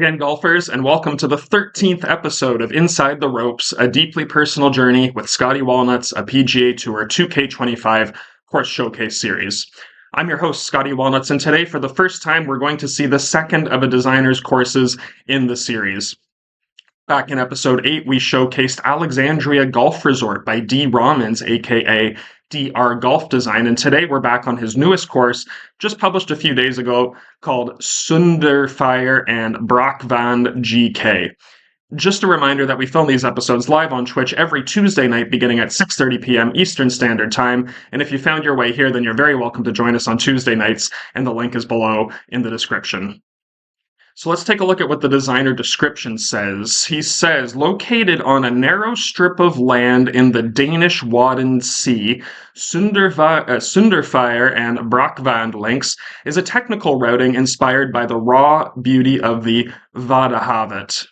again, golfers, and welcome to the 13th episode of Inside the Ropes, a deeply personal journey with Scottie Walnuts, a PGA Tour 2K25 course showcase series. I'm your host, Scottie Walnuts, and today, for the first time, we're going to see the second of a designer's courses in the series. Back in episode 8, we showcased Alexandria Golf Resort by D. Rahmans, aka DR Golf Design, and today we're back on his newest course, just published a few days ago, called Soenderfyr Brakvand GK. Just a reminder that we film these episodes live on Twitch every Tuesday night beginning at 6:30 p.m. Eastern Standard Time, and if you found your way here, then you're very welcome to join us on Tuesday nights, and the link is below in the description. So let's take a look at what the designer description says. He says, located on a narrow strip of land in the Danish Wadden Sea, Soenderfyr Brakvand links is a technical routing inspired by the raw beauty of the Vadehavet.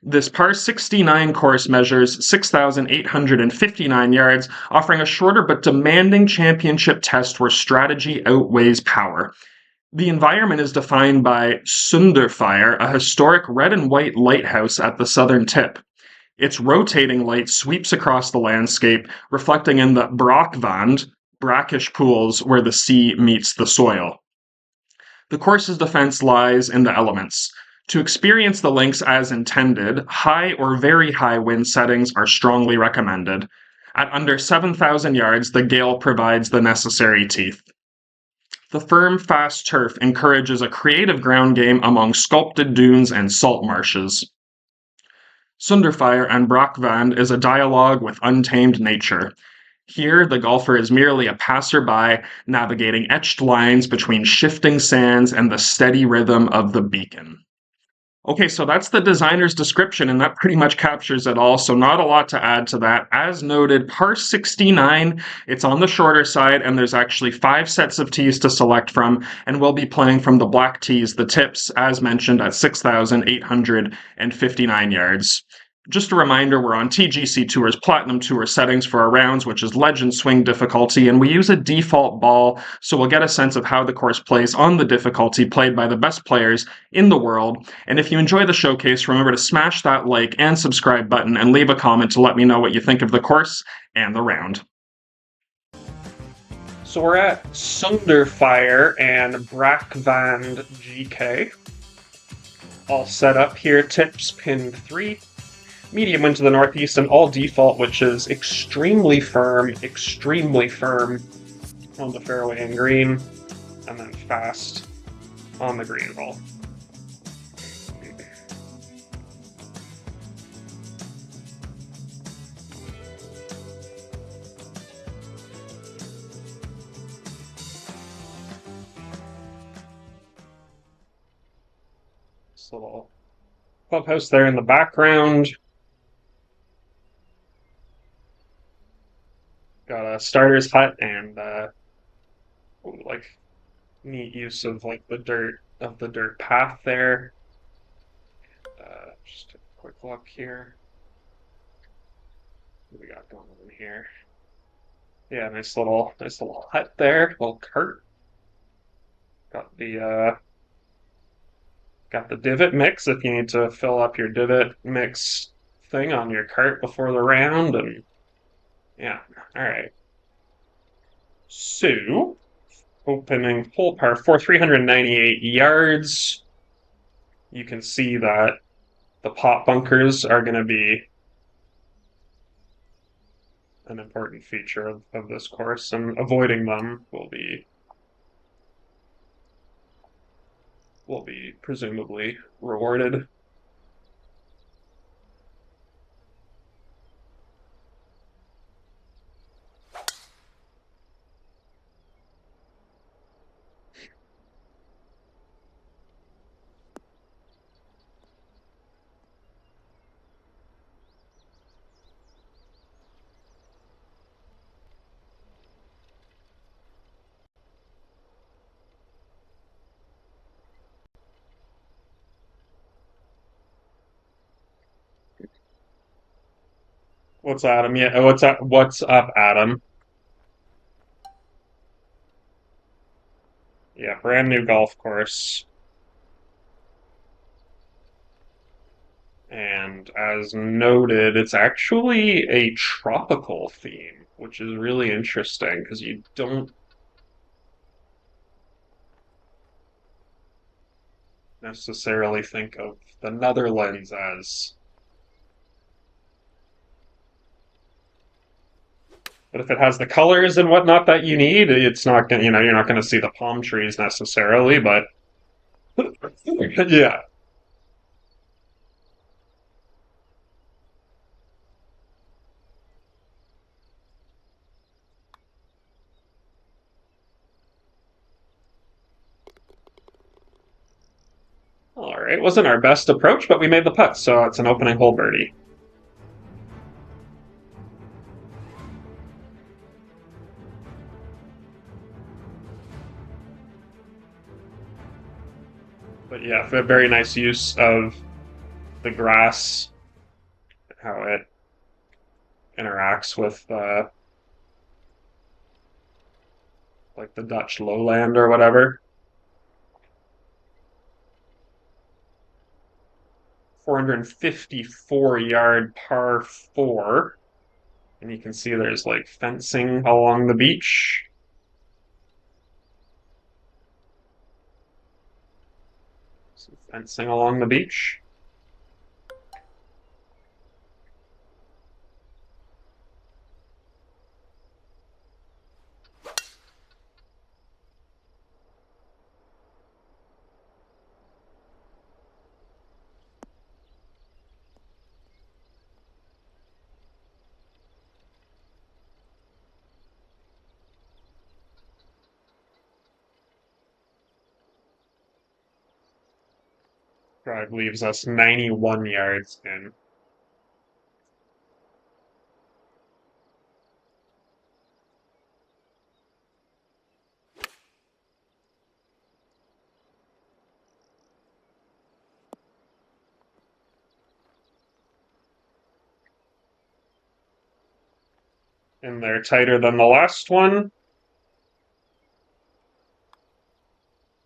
This par 69 course measures 6,859 yards, offering a shorter but demanding championship test where strategy outweighs power. The environment is defined by Soenderfyr, a historic red and white lighthouse at the southern tip. Its rotating light sweeps across the landscape, reflecting in the Brakvand, brackish pools where the sea meets the soil. The course's defense lies in the elements. To experience the links as intended, high or very high wind settings are strongly recommended. At under 7,000 yards, the gale provides the necessary teeth. The firm, fast turf encourages a creative ground game among sculpted dunes and salt marshes. Soenderfyr Brakvand is a dialogue with untamed nature. Here, the golfer is merely a passerby, navigating etched lines between shifting sands and the steady rhythm of the beacon. Okay, so that's the designer's description, and that pretty much captures it all, so not a lot to add to that. As noted, par 69, it's on the shorter side, and there's actually 5 sets of tees to select from, and we'll be playing from the black tees, the tips, as mentioned, at 6,859 yards. Just a reminder, we're on TGC Tour's Platinum Tour settings for our rounds, which is Legend Swing difficulty, and we use a default ball, so we'll get a sense of how the course plays on the difficulty played by the best players in the world. And if you enjoy the showcase, remember to smash that like and subscribe button and leave a comment to let me know what you think of the course and the round. So we're at Soenderfyr Brakvand GK. All set up here, tips, pin 3. Medium wind to the northeast, and all default, which is extremely firm on the fairway and green, and then fast on the green roll. This little clubhouse there in the background. Got a starter's hut and like neat use of like the dirt path there. Just a quick look here. What we got going on here? Yeah, nice little hut there, little cart. Got the divot mix if you need to fill up your divot mix thing on your cart before the round, and yeah, all right. So, opening hole par 4, 398 yards. You can see that the pot bunkers are going to be an important feature of this course, and avoiding them will be presumably rewarded. What's Adam? Yeah, what's up, Adam? Yeah, brand new golf course. And as noted, it's actually a tropical theme, which is really interesting because you don't necessarily think of the Netherlands as. But if it has the colors and whatnot that you need, it's not gonna, you're not gonna see the palm trees necessarily, but yeah. All right, wasn't our best approach, but we made the putt, so it's an opening hole birdie. But yeah, a very nice use of the grass, how it interacts with like the Dutch lowland or whatever. 454-yard par four, and you can see there's like fencing along the beach. Some fencing along the beach. Drive leaves us 91 yards in. And they're tighter than the last one.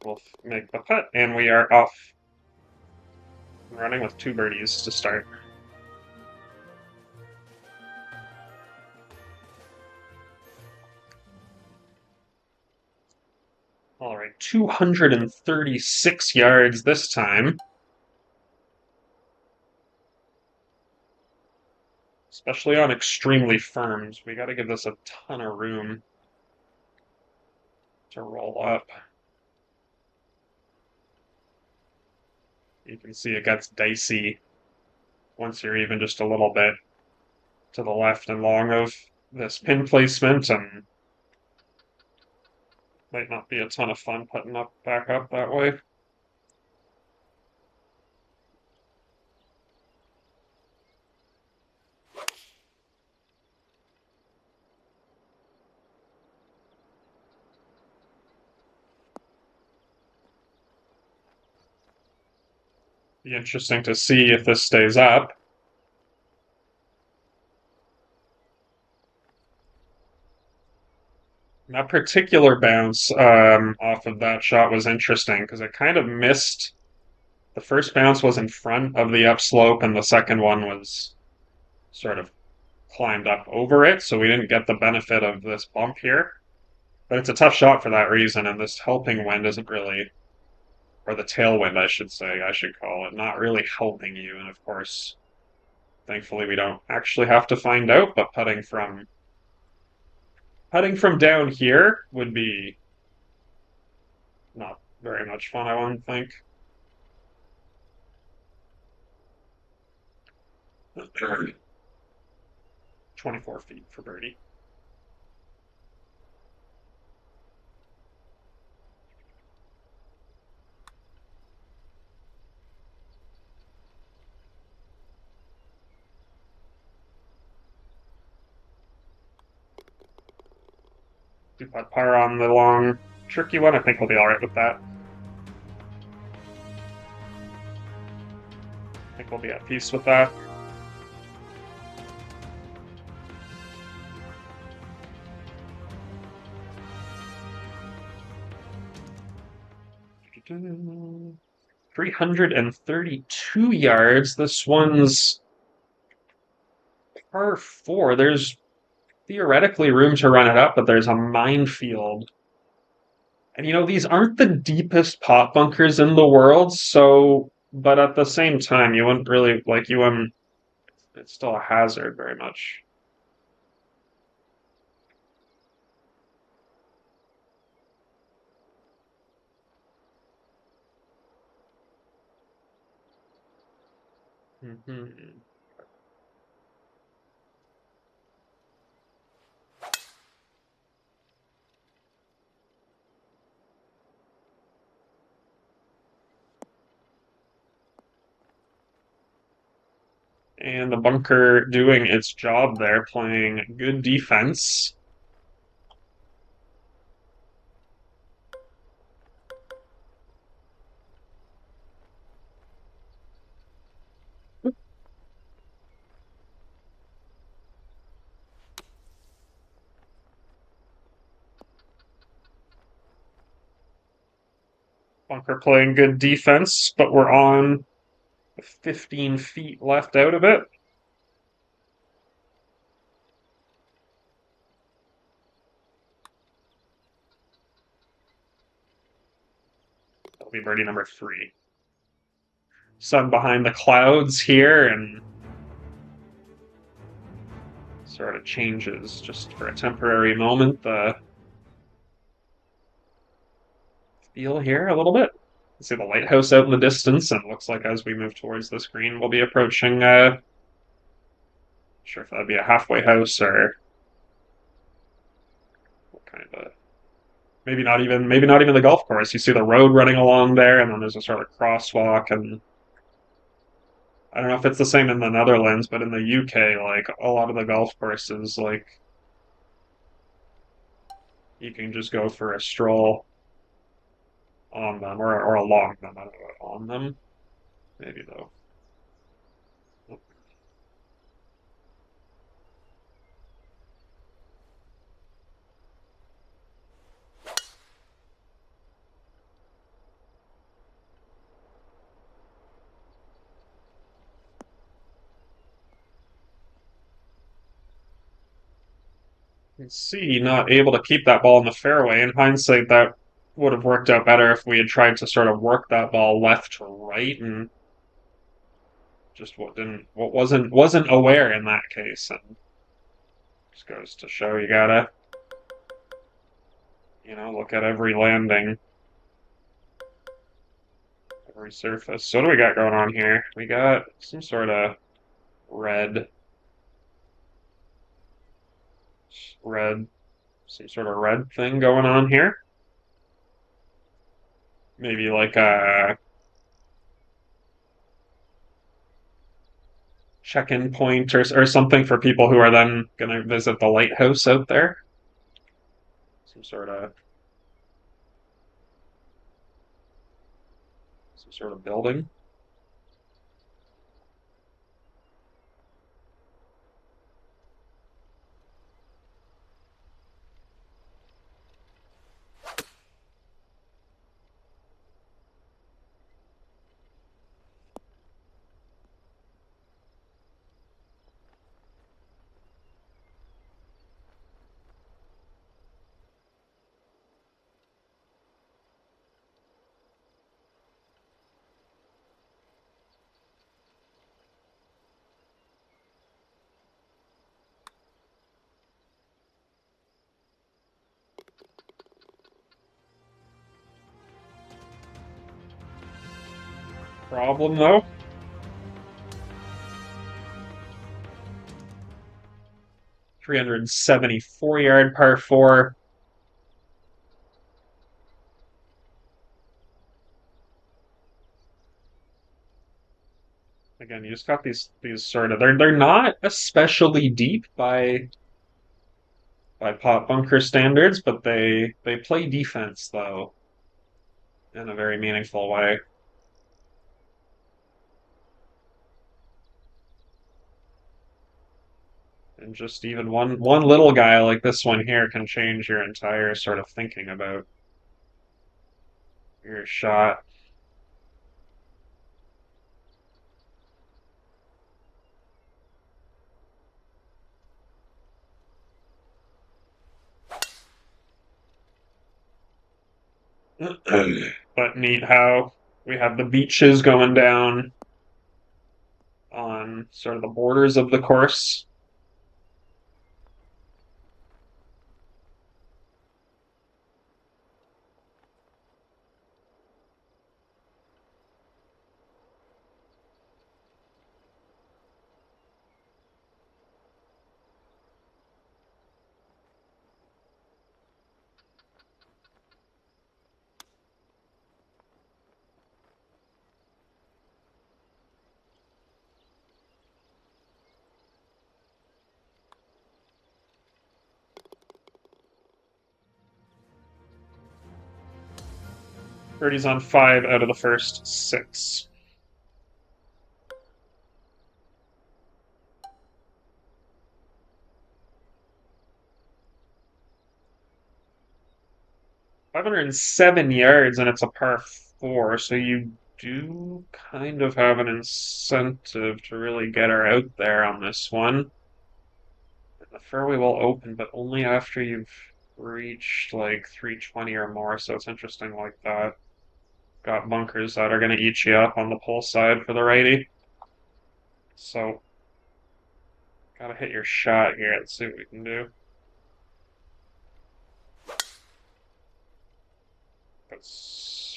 We'll make the putt, and we are off and running with 2 birdies to start. All right, 236 yards this time. Especially on extremely firms. We got to give this a ton of room to roll up. You can see it gets dicey once you're even just a little bit to the left and long of this pin placement, and might not be a ton of fun putting up back up that way. Be interesting to see if this stays up. That particular bounce off of that shot was interesting because it kind of missed. The first bounce was in front of the upslope, and the second one was sort of climbed up over it, so we didn't get the benefit of this bump here. But it's a tough shot for that reason, and this helping wind isn't really, or the tailwind, I should say, I should call it, not really helping you. And of course, thankfully, we don't actually have to find out, but putting from down here would be not very much fun, I wouldn't think. 24 feet for birdie. Do putt par on the long, tricky one. I think we'll be all right with that. I think we'll be at peace with that. 332 yards. This one's par four. There's theoretically room to run it up, but there's a minefield. And these aren't the deepest pot bunkers in the world, so, but at the same time, you wouldn't really, like, it's still a hazard very much. Mhm. And the bunker doing its job there, playing good defense. Bunker playing good defense, but we're on 15 feet left out of it. That'll be birdie number 3. Sun behind the clouds here, and sort of changes just for a temporary moment the feel here a little bit. You see the lighthouse out in the distance, and it looks like as we move towards the screen, we'll be approaching. Sure if that'd be a halfway house or what kind of maybe not even the golf course. You see the road running along there, and then there's a sort of crosswalk, and I don't know if it's the same in the Netherlands, but in the UK, like a lot of the golf courses, like you can just go for a stroll on them or along them. I don't know about on them. Maybe though. C not able to keep that ball in the fairway. In hindsight, that would have worked out better if we had tried to sort of work that ball left to right and just wasn't aware in that case. And just goes to show you gotta look at every landing, every surface. So what do we got going on here? We got some sort of red, red, some sort of red thing going on here. Maybe like a check-in point or something for people who are then going to visit the lighthouse out there. Some sort of building. Problem though. $374 par 4. Again, you just got these sort of they're not especially deep by pot bunker standards, but they play defense though in a very meaningful way. And just even one little guy like this one here can change your entire sort of thinking about your shot. But neat how we have the beaches going down on sort of the borders of the course. Birdie's on 5 out of the first 6. $507 and it's a par 4, so you do kind of have an incentive to really get her out there on this one. The fairway will open, but only after you've reached like 320 or more, so it's interesting like that. Got bunkers that are going to eat you up on the pull side for the righty. So, gotta hit your shot here. Let's see what we can do. That's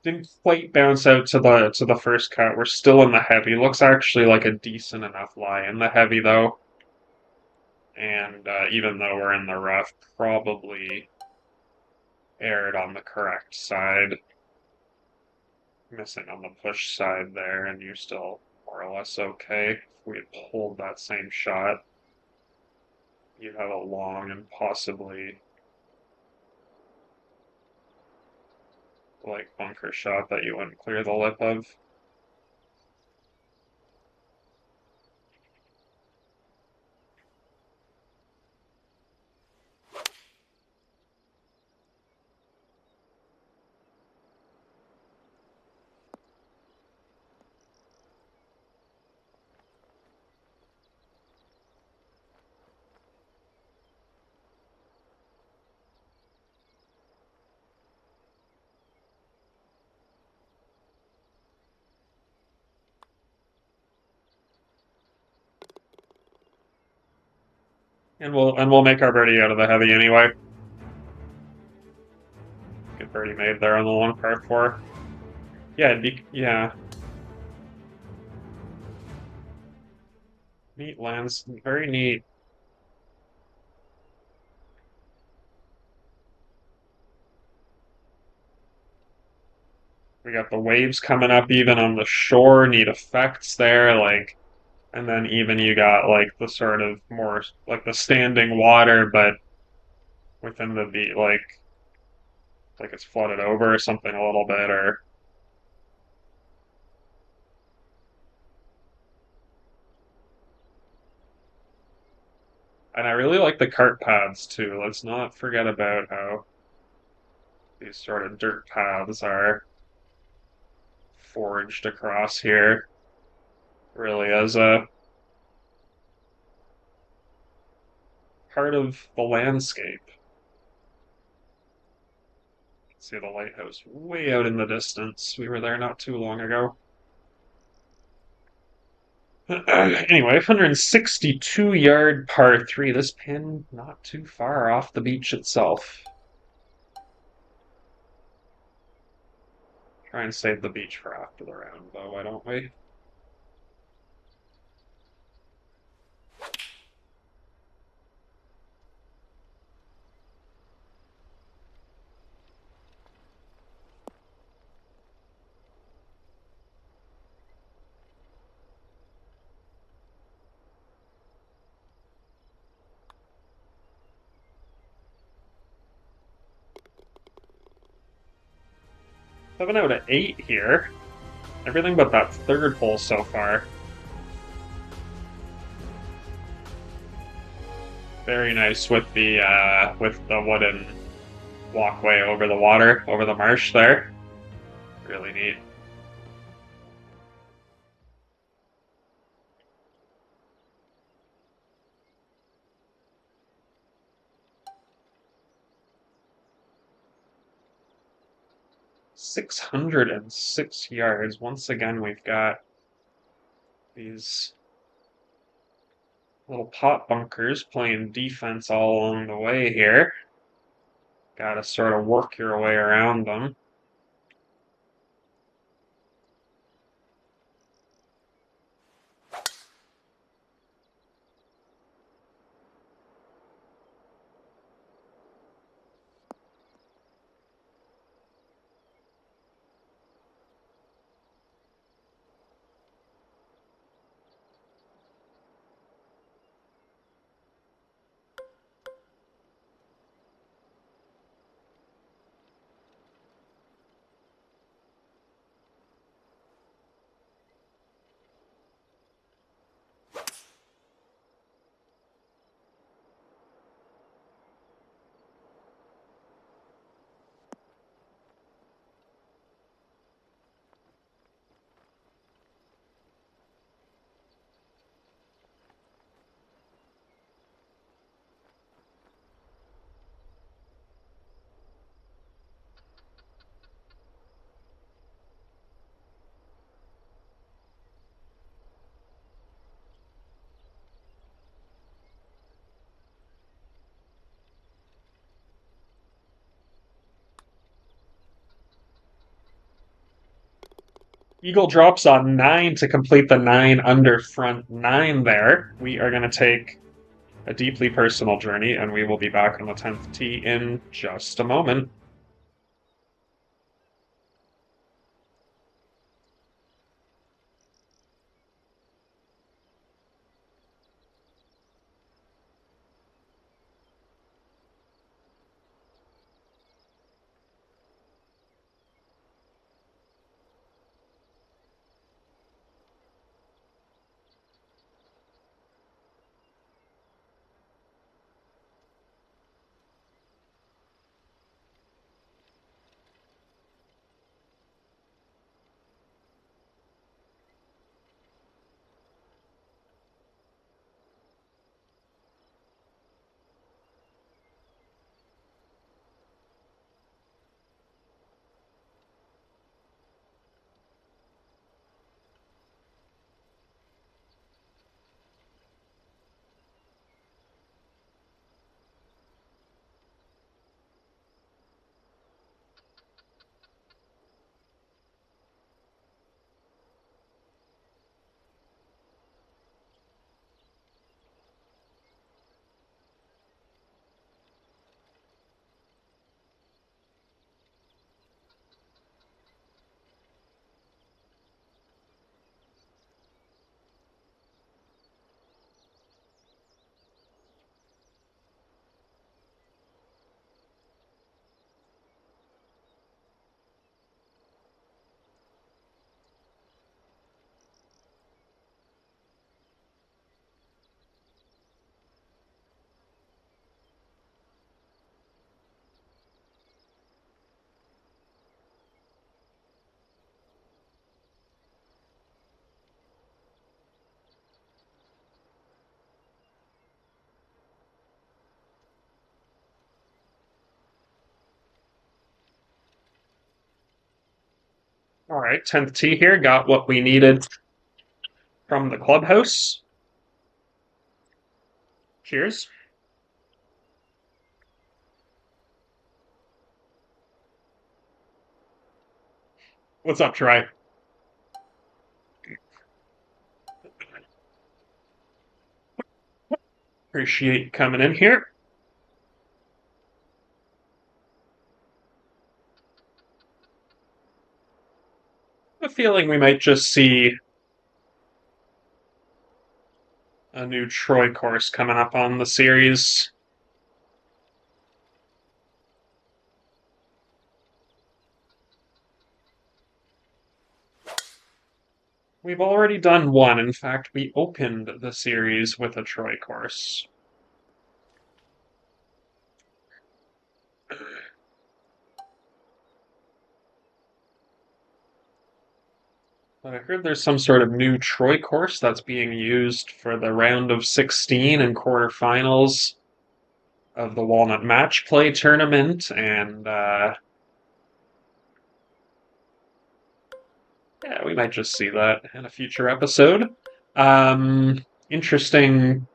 didn't quite bounce out to the first cut. We're still in the heavy. Looks actually like a decent enough lie in the heavy though. And even though we're in the rough, probably aired on the correct side. Missing on the push side there, and you're still more or less okay. If we had pulled that same shot, you'd have a long and possibly like bunker shot that you wouldn't clear the lip of. And we'll make our birdie out of the heavy anyway. Good birdie made there on the long par 4. Yeah. Neat lands, very neat. We got the waves coming up even on the shore, neat effects there, like, and then even you got like the sort of more like the standing water, but within the beat, like it's flooded over or something a little bit, or and I really like the cart paths too. Let's not forget about how these sort of dirt paths are forged across here, really as a part of the landscape. See the lighthouse way out in the distance. We were there not too long ago. Anyway, 162-yard par 3. This pin not too far off the beach itself. Try and save the beach for after the round, though, why don't we? Seven out of 8 here. Everything but that third hole so far. Very nice with the wooden walkway over the water, over the marsh there. really neat. "606 yards." Once again, we've got these little pot bunkers playing defense all along the way here. Got to sort of work your way around them. Eagle drops on 9 to complete the 9 under front 9 there. We are going to take a deeply personal journey, and we will be back on the 10th tee in just a moment. All right, 10th tee here. Got what we needed from the clubhouse. Cheers. What's up, Troy? Appreciate you coming in here. I have a feeling we might just see a new Troy course coming up on the series. We've already done one. In fact, we opened the series with a Troy course. But I heard there's some sort of new Troy course that's being used for the round of 16 and quarterfinals of the Walnut Match Play tournament, and yeah, we might just see that in a future episode. Interesting,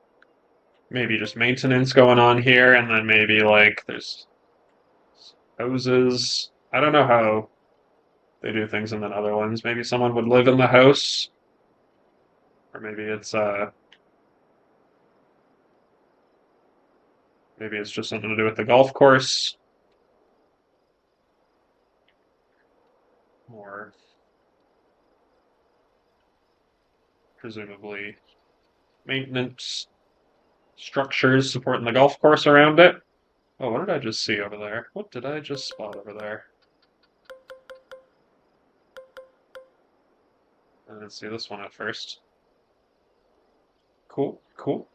maybe just maintenance going on here, and then maybe like there's houses. I don't know how they do things in the Netherlands. Maybe someone would live in the house, or maybe it's just something to do with the golf course, or presumably maintenance structures supporting the golf course around it. Oh, what did I just see over there? What did I just spot over there? I didn't see this one at first. Cool, cool.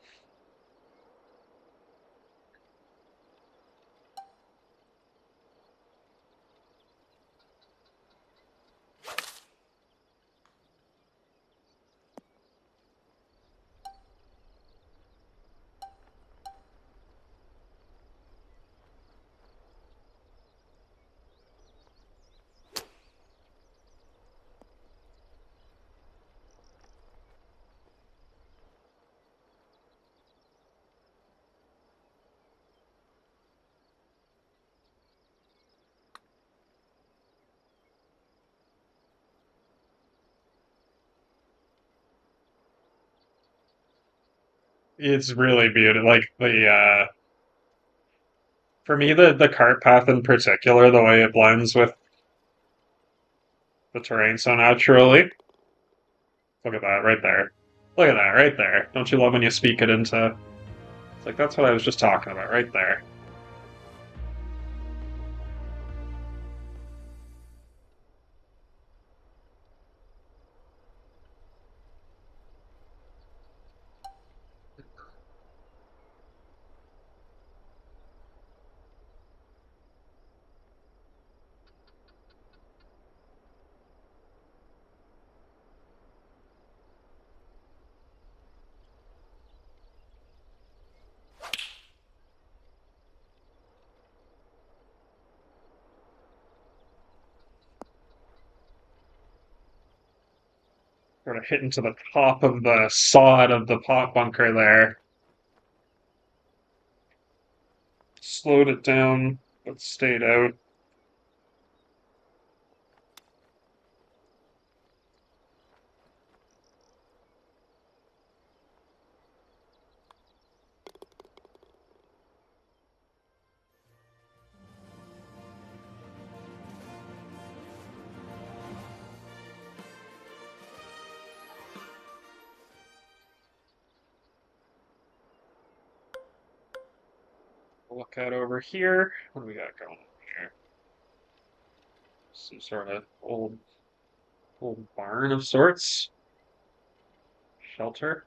It's really beautiful. Like for me, the cart path in particular, the way it blends with the terrain so naturally. Look at that right there. Look at that right there. Don't you love when you speak it into? It's like that's what I was just talking about right there. Sort of hitting to the top of the sod of the pot bunker there. Slowed it down, but stayed out. Look out over here. What do we got going on here? Some sort of old barn of sorts. Shelter.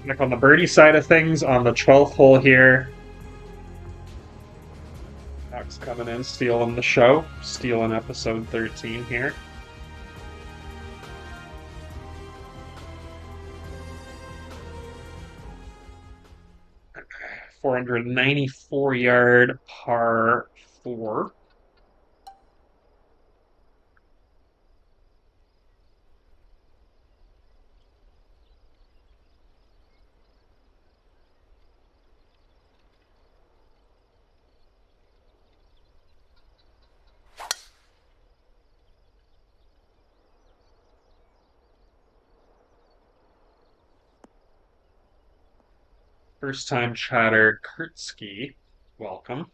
Like on the birdie side of things, on the 12th hole here, Max coming in, stealing the show, stealing episode 13 here. 494-yard par 4. First time chatter, Kurtzky. Welcome.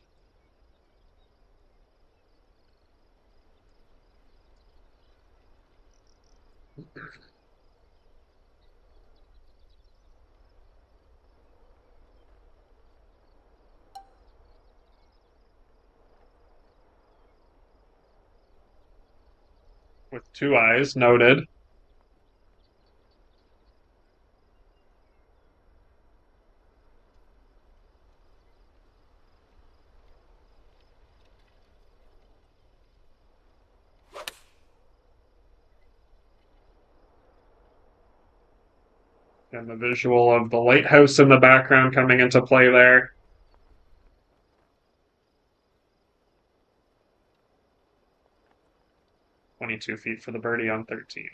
With 2 eyes, noted. And the visual of the lighthouse in the background coming into play there. 22 feet for the birdie on 13.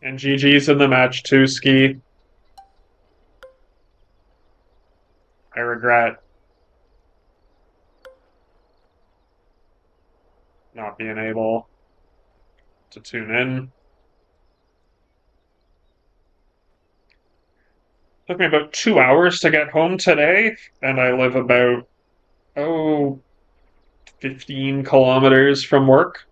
And GG's in the match too, Ski. I regret not being able to tune in. Took me about 2 hours to get home today, and I live about, 15 kilometers from work.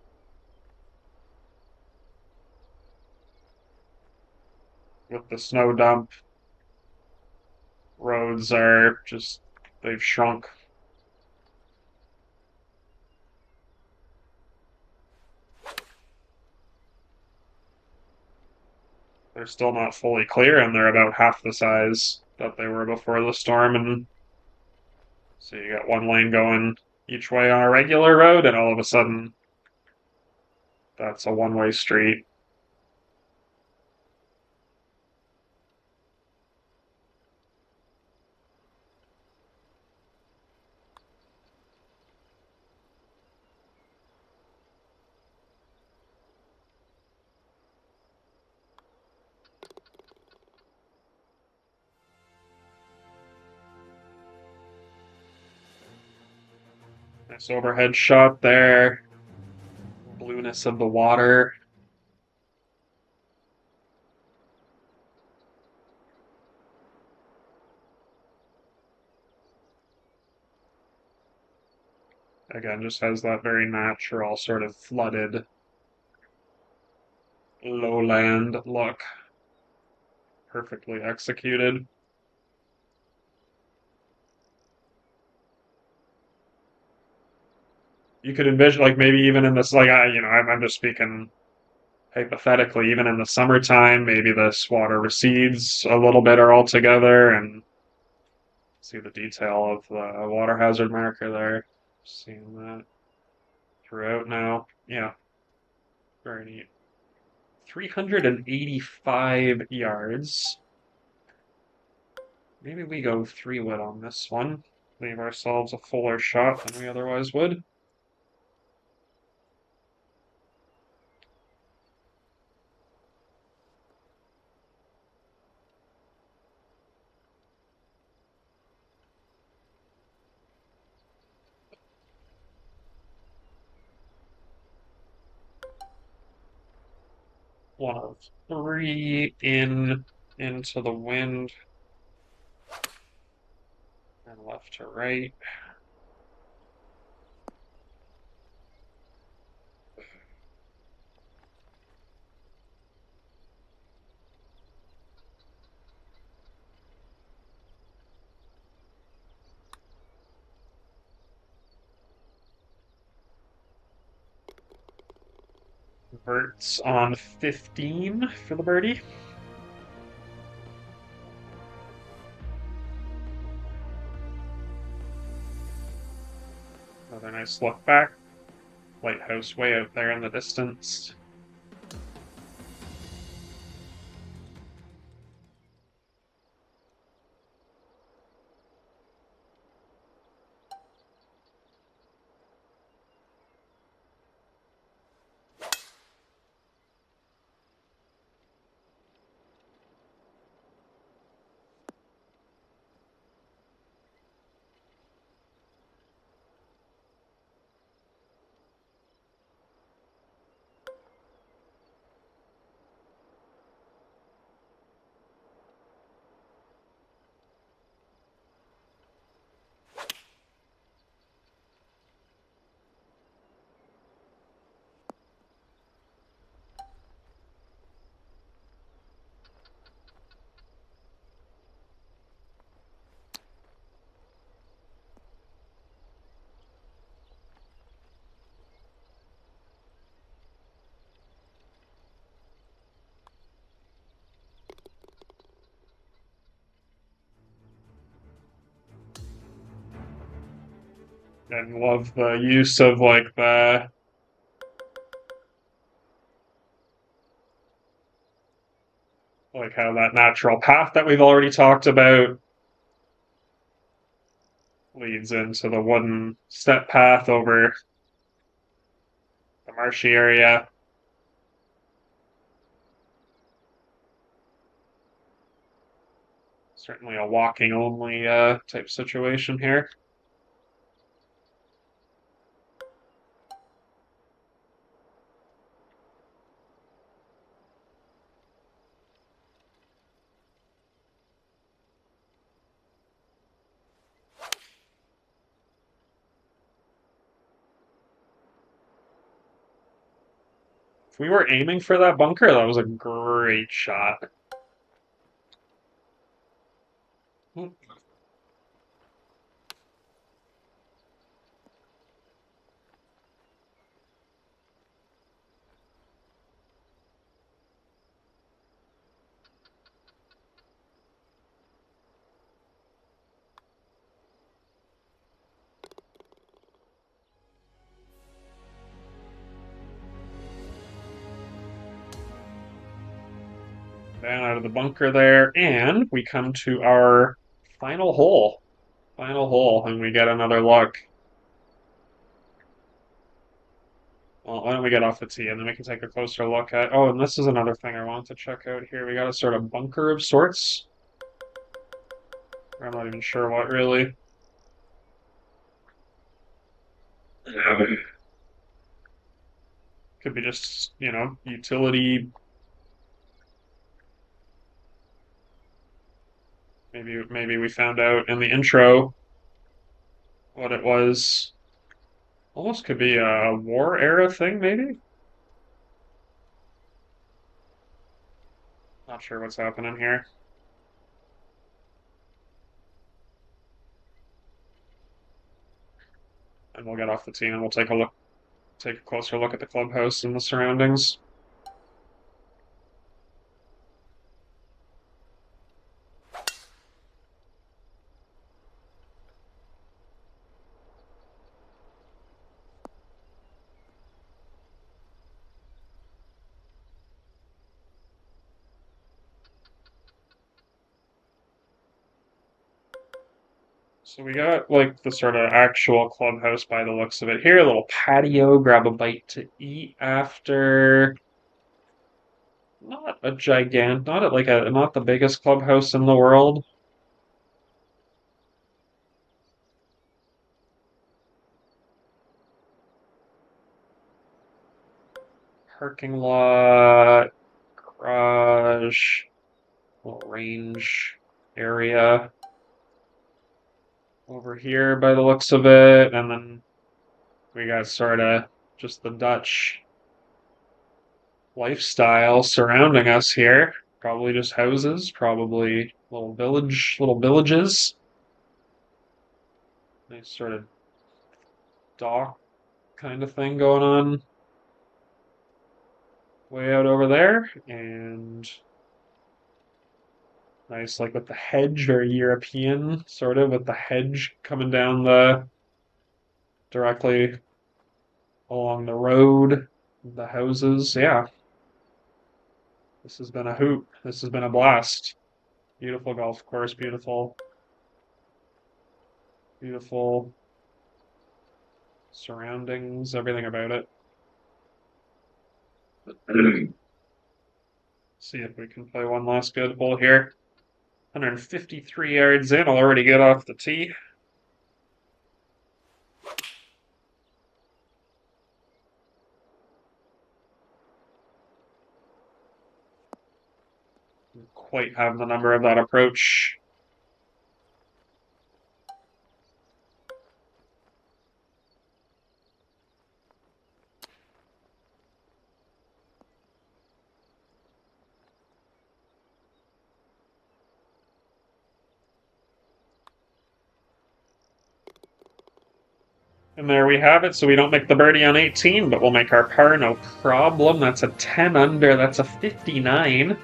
With the snow dump, roads are just, they've shrunk. They're still not fully clear, and they're about half the size that they were before the storm. And so you got one lane going each way on a regular road, and all of a sudden, that's a one-way street. Nice overhead shot there. Blueness of the water. Again, just has that very natural sort of flooded lowland look. Perfectly executed. You could envision, like maybe even in this, like I'm just speaking hypothetically, even in the summertime, maybe this water recedes a little bit or altogether, and see the detail of the water hazard marker there. Seeing that throughout now. Yeah, very neat. 385 yards. Maybe we go 3-wood on this one. Leave ourselves a fuller shot than we otherwise would. One of 3 into the wind and left to right. Verts on 15 for the birdie. Another nice look back. Lighthouse way out there in the distance. And love the use of like how that natural path that we've already talked about leads into the wooden step path over the marshy area. Certainly a walking only type situation here. If we were aiming for that bunker, that was a great shot. Down out of the bunker there, and we come to our final hole. Final hole, and we get another look. Well, why don't we get off the tee, and then we can take a closer look at... Oh, and this is another thing I want to check out here. We got a sort of bunker of sorts. I'm not even sure what, really. Could be just, utility. Maybe we found out in the intro what it was. Almost could be a war era thing, maybe? Not sure what's happening here. And we'll get off the tee and we'll take a closer look at the clubhouse and the surroundings. So we got like the sort of actual clubhouse by the looks of it here. A little patio, grab a bite to eat after. Not a gigant, not the biggest clubhouse in the world. Parking lot, garage, little range area over here by the looks of it, and then we got sort of just the Dutch lifestyle surrounding us here. Probably just houses, probably little villages. Nice sort of dock kind of thing going on. way out over there, and nice, like with the hedge, very European, sort of, with the hedge coming down directly along the road, the houses. Yeah, this has been a hoot. This has been a blast. Beautiful golf course, beautiful surroundings, everything about it. See if we can play one last good hole here. 153 yards in, I'll already get off the tee. Quite have the number of that approach. And there we have it. So we don't make the birdie on 18, but we'll make our par no problem. That's a 10 under. That's a 59.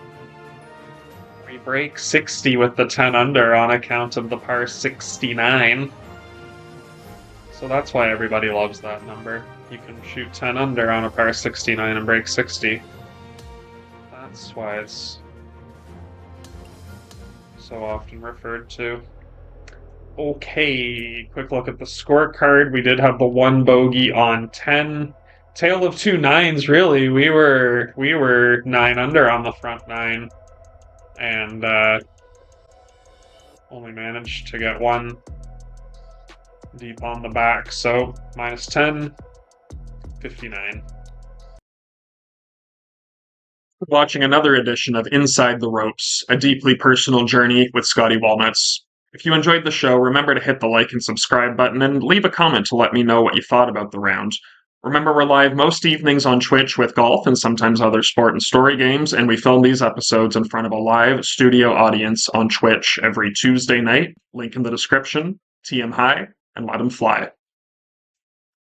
We break 60 with the 10 under on account of the par 69. So that's why everybody loves that number. You can shoot 10 under on a par 69 and break 60. That's why it's so often referred to. Okay, quick look at the scorecard. We did have the one bogey on 10. Tale of two nines, really. We were 9 under on the front 9. And only managed to get one deep on the back. So minus 10, 59. Watching another edition of Inside the Ropes, a deeply personal journey with Scottie Walnuts. If you enjoyed the show, remember to hit the like and subscribe button and leave a comment to let me know what you thought about the round. Remember, we're live most evenings on Twitch with golf and sometimes other sport and story games, and we film these episodes in front of a live studio audience on Twitch every Tuesday night. Link in the description. TM high and let 'em fly.